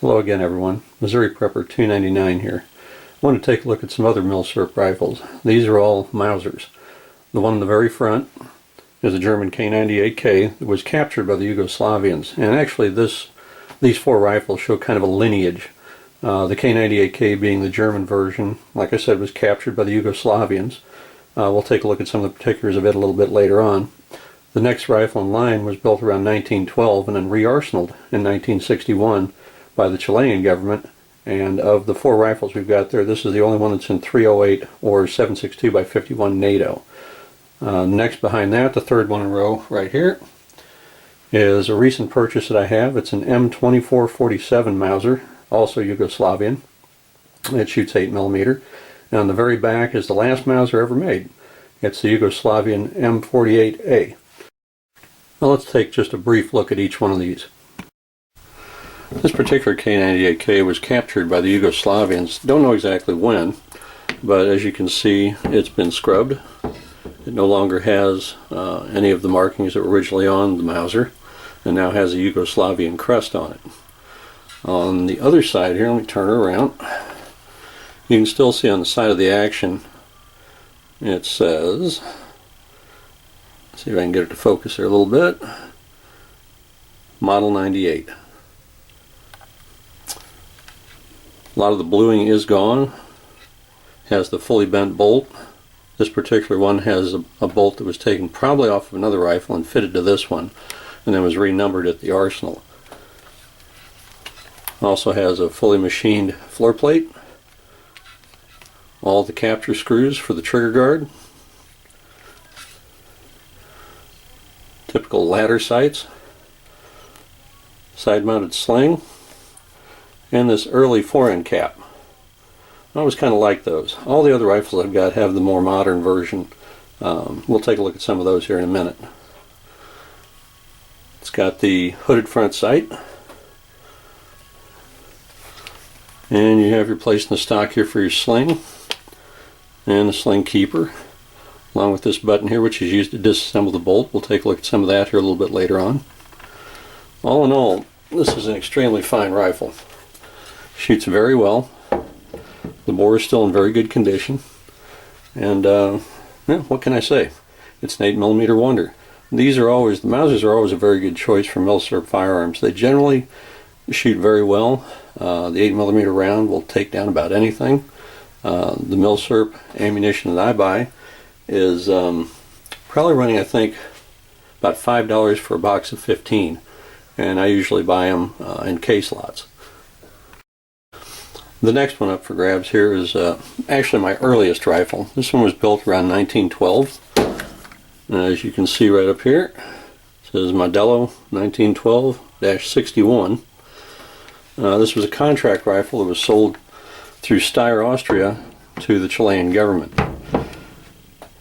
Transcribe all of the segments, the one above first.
Hello again everyone, Missouri Prepper 299 here. I want to take a look at some other Milsurp rifles. These are all Mausers. The one in the very front is a German K98K that was captured by the Yugoslavians. And actually these four rifles show kind of a lineage. The K98K being the German version, like I said, was captured by the Yugoslavians. We'll take a look at some of the particulars of it a little bit later on. The next rifle in line was built around 1912 and then re-arsenaled in 1961 by the Chilean government. And of the four rifles we've got there, this is the only one that's in 308 or 7.62 by 51 NATO. Next behind that, the third one in a row right here, is a recent purchase that I have. It's an M2447 Mauser, also Yugoslavian. It shoots 8mm. And on the very back is the last Mauser ever made. It's the Yugoslavian M48A. Now let's take just a brief look at each one of these. This particular K98K was captured by the Yugoslavians. Don't know exactly when, but as you can see, it's been scrubbed. It no longer has any of the markings that were originally on the Mauser, and now has a Yugoslavian crest on it. On the other side here, let me turn her around. You can still see on the side of the action, it says, see if I can get it to focus there a little bit, Model 98. A lot of the bluing is gone. Has the fully bent bolt. This particular one has a bolt that was taken probably off of another rifle and fitted to this one, and then was renumbered at the arsenal. Also has a fully machined floor plate. All the capture screws for the trigger guard. Typical ladder sights. Side mounted sling. And this early forend cap. I always kind of like those. All the other rifles I've got have the more modern version. We'll take a look at some of those here in a minute. It's got the hooded front sight. And you have your place in the stock here for your sling. And the sling keeper. Along with this button here, which is used to disassemble the bolt. We'll take a look at some of that here a little bit later on. All in all, this is an extremely fine rifle. Shoots very well. The bore is still in very good condition. And yeah, what can I say? It's an 8mm wonder. These are always, the Mausers are always a very good choice for Milsurp firearms. They generally shoot very well. The 8mm round will take down about anything. The Milsurp ammunition that I buy is probably running, I think, about $5 for a box of 15. And I usually buy them in case lots. The next one up for grabs here is actually my earliest rifle. This one was built around 1912. As you can see right up here, it says Modelo 1912-61. This was a contract rifle that was sold through Steyr, Austria to the Chilean government.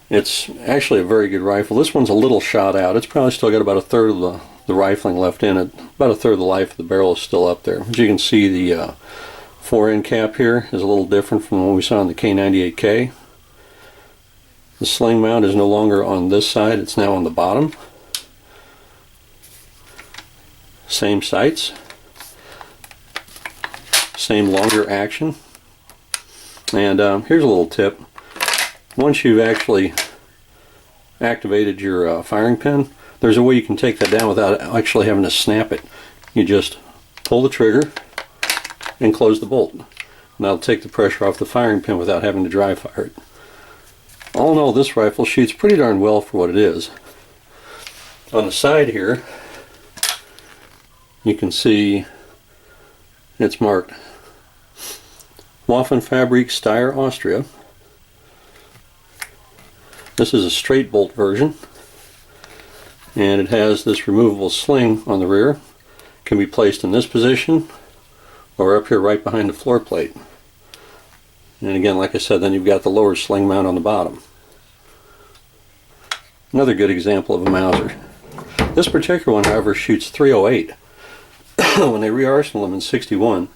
It's actually a very good rifle. This one's a little shot out. It's probably still got about a third of the rifling left in it. About a third of the life of the barrel is still up there. As you can see, the forend cap here is a little different from the one we saw on the K98K. The sling mount is no longer on this side, it's now on the bottom. Same sights. Same longer action. And here's a little tip. Once you've actually activated your firing pin, there's a way you can take that down without actually having to snap it. You just pull the trigger and close the bolt. And that'll take the pressure off the firing pin without having to dry fire it. All in all, this rifle shoots pretty darn well for what it is. On the side here, you can see it's marked Waffenfabrik Steyr, Austria. This is a straight bolt version, and it has this removable sling on the rear. It can be placed in this position or up here right behind the floor plate. And again, like I said, then you've got the lower sling mount on the bottom. Another good example of a Mauser. This particular one, however, shoots 308. When they re-arsenaled them in 61,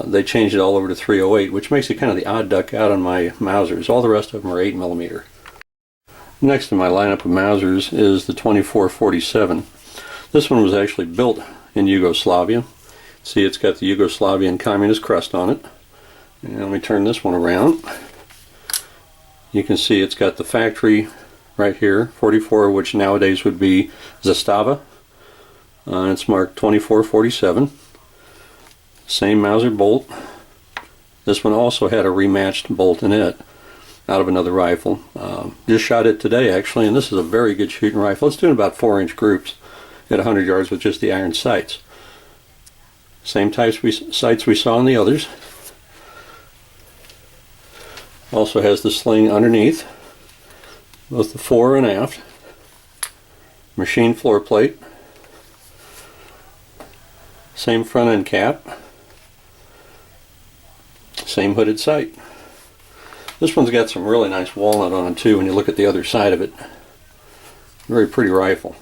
they changed it all over to 308, which makes it kind of the odd duck out on my Mausers. All the rest of them are 8mm. Next in my lineup of Mausers is the 2447. This one was actually built in Yugoslavia. See, it's got the Yugoslavian communist crest on it. And let me turn this one around. You can see it's got the factory right here, 44, which nowadays would be Zastava. It's marked 2447. Same Mauser bolt. This one also had a rematched bolt in it out of another rifle. Just shot it today actually, and this is a very good shooting rifle. It's doing about 4-inch groups at 100 yards with just the iron sights. Same sights we saw in the others. Also has the sling underneath, both the fore and aft. Machine floor plate. Same front end cap. Same hooded sight. This one's got some really nice walnut on it too when you look at the other side of it. Very pretty rifle.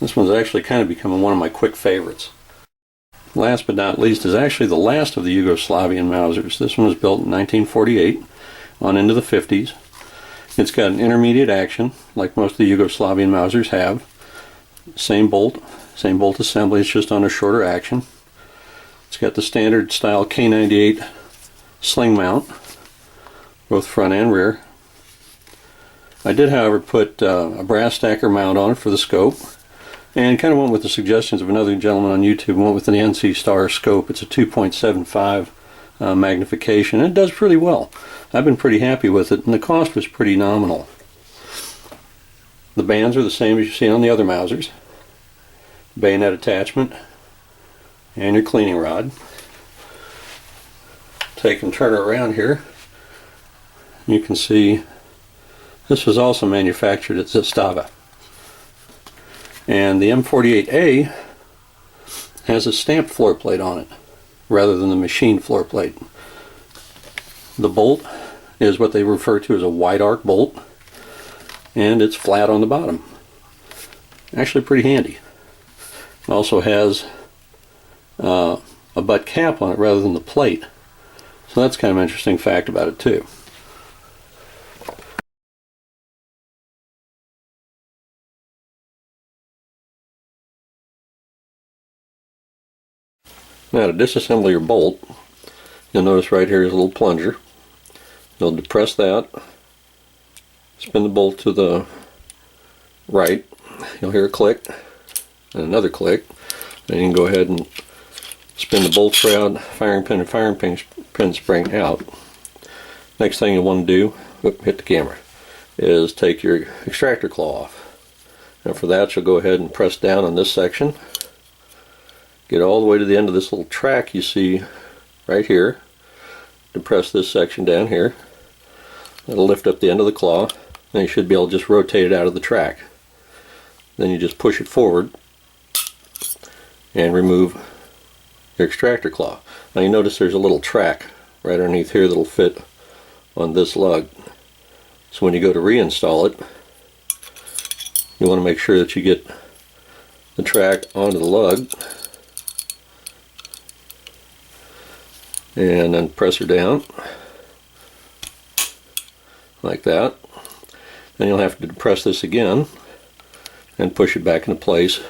This one's actually kind of becoming one of my quick favorites. Last but not least is actually the last of the Yugoslavian Mausers. This one was built in 1948 on into the 50s. It's got an intermediate action like most of the Yugoslavian Mausers have. Same bolt assembly, it's just on a shorter action. It's got the standard style K98 sling mount, both front and rear. I did, however, put a brass stacker mount on it for the scope, and kind of went with the suggestions of another gentleman on YouTube and went with an NC Star scope. It's a 2.75 magnification, and it does pretty well. I've been pretty happy with it, and the cost was pretty nominal. The bands are the same as you see on the other Mausers. Bayonet attachment and your cleaning rod. Take and turn it around here. You can see this was also manufactured at Zastava. And the M48A has a stamped floor plate on it rather than the machine floor plate. The bolt is what they refer to as a wide arc bolt, and it's flat on the bottom. Actually pretty handy. It also has a butt cap on it rather than the plate. So that's kind of an interesting fact about it too. Now to disassemble your bolt, you'll notice right here is a little plunger. You'll depress that, spin the bolt to the right, you'll hear a click, and another click. Then you can go ahead and spin the bolt shroud, firing pin, and firing pin spring out. Next thing you'll want to do, hit the camera, is take your extractor claw off. And for that you'll go ahead and press down on this section. Get all the way to the end of this little track you see right here. Depress this section down here. That'll lift up the end of the claw. Then you should be able to just rotate it out of the track. Then you just push it forward and remove your extractor claw. Now you notice there's a little track right underneath here that'll fit on this lug. So when you go to reinstall it, you want to make sure that you get the track onto the lug and then press her down like that. Then you'll have to depress this again and push it back into place,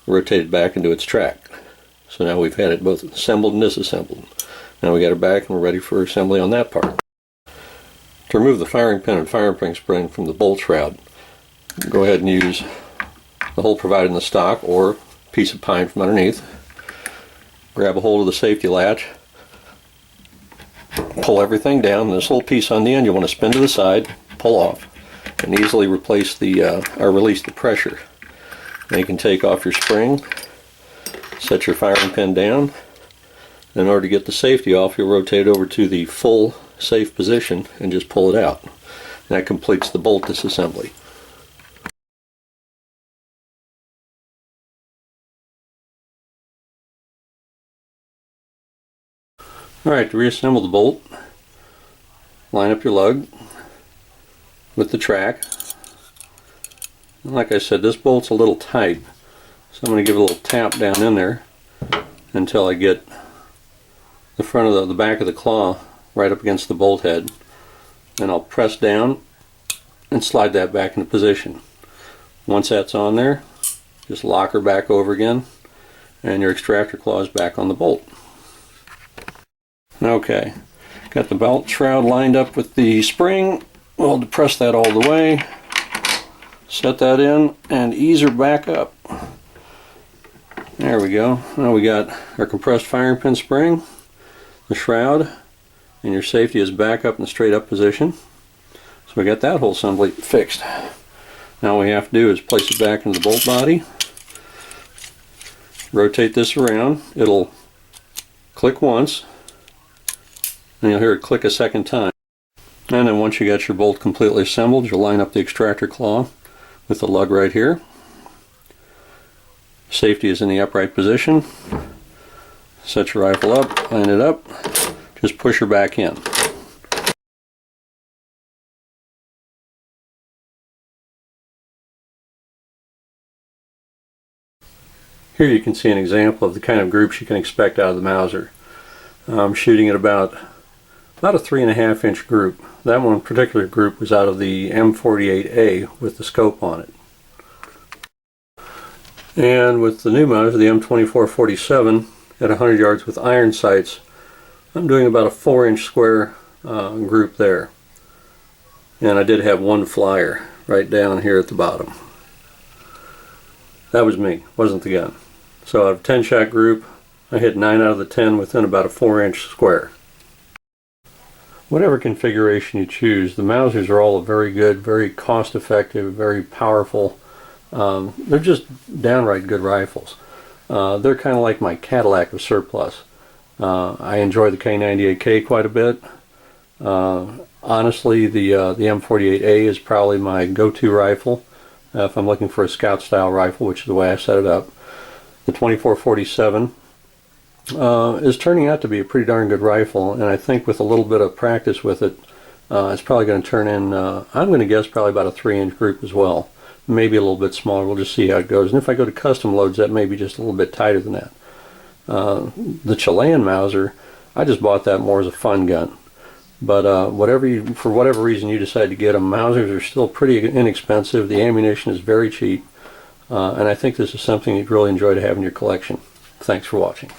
rotate it back into its track. So now we've had it both assembled and disassembled. Now we got it back and we're ready for assembly on that part. To remove the firing pin and firing spring from the bolt shroud, go ahead and use the hole provided in the stock or a piece of pine from underneath. Grab a hold of the safety latch, pull everything down, and this little piece on the end you want to spin to the side, pull off, and easily replace the or release the pressure. Then you can take off your spring, set your firing pin down. In order to get the safety off, you'll rotate over to the full safe position and just pull it out. And that completes the bolt disassembly. Alright, to reassemble the bolt, line up your lug with the track. And like I said, this bolt's a little tight, so I'm going to give it a little tap down in there until I get the front of the back of the claw right up against the bolt head. And I'll press down and slide that back into position. Once that's on there, Just lock her back over again, and your extractor claw is back on the bolt. Okay, got the belt shroud lined up with the spring. We'll depress that all the way, set that in, and ease her back up. There we go. Now we got our compressed firing pin spring, the shroud, and your safety is back up in the straight up position. So we got that whole assembly fixed. Now all we have to do is place it back into the bolt body, rotate this around. It'll click once, and you'll hear it click a second time. And then once you got your bolt completely assembled, you'll line up the extractor claw with the lug right here. Safety is in the upright position. Set your rifle up, line it up, just push her back in. Here you can see an example of the kind of groups you can expect out of the Mauser. I'm shooting at about a 3.5 inch group. That one particular group was out of the M48A with the scope on it. And with the new Mauser, the M2447, at 100 yards with iron sights, I'm doing about a 4-inch square group there. And I did have one flyer right down here at the bottom. That was me, wasn't the gun. So out of a 10-shot group, I hit 9 out of the 10 within about a 4-inch square. Whatever configuration you choose, the Mausers are all very good, very cost-effective, very powerful. They're just downright good rifles. They're kind of like my Cadillac of surplus. I enjoy the K98K quite a bit. Honestly, the M48A is probably my go-to rifle if I'm looking for a scout-style rifle, which is the way I set it up. The 2447 is turning out to be a pretty darn good rifle, and I think with a little bit of practice with it, it's probably going to turn in, I'm going to guess, probably about a 3-inch group as well. Maybe a little bit smaller. We'll just see how it goes. And if I go to custom loads, that may be just a little bit tighter than that. The Chilean Mauser, I just bought that more as a fun gun. But for whatever reason you decide to get them, Mausers are still pretty inexpensive. The ammunition is very cheap. And I think this is something you'd really enjoy to have in your collection. Thanks for watching.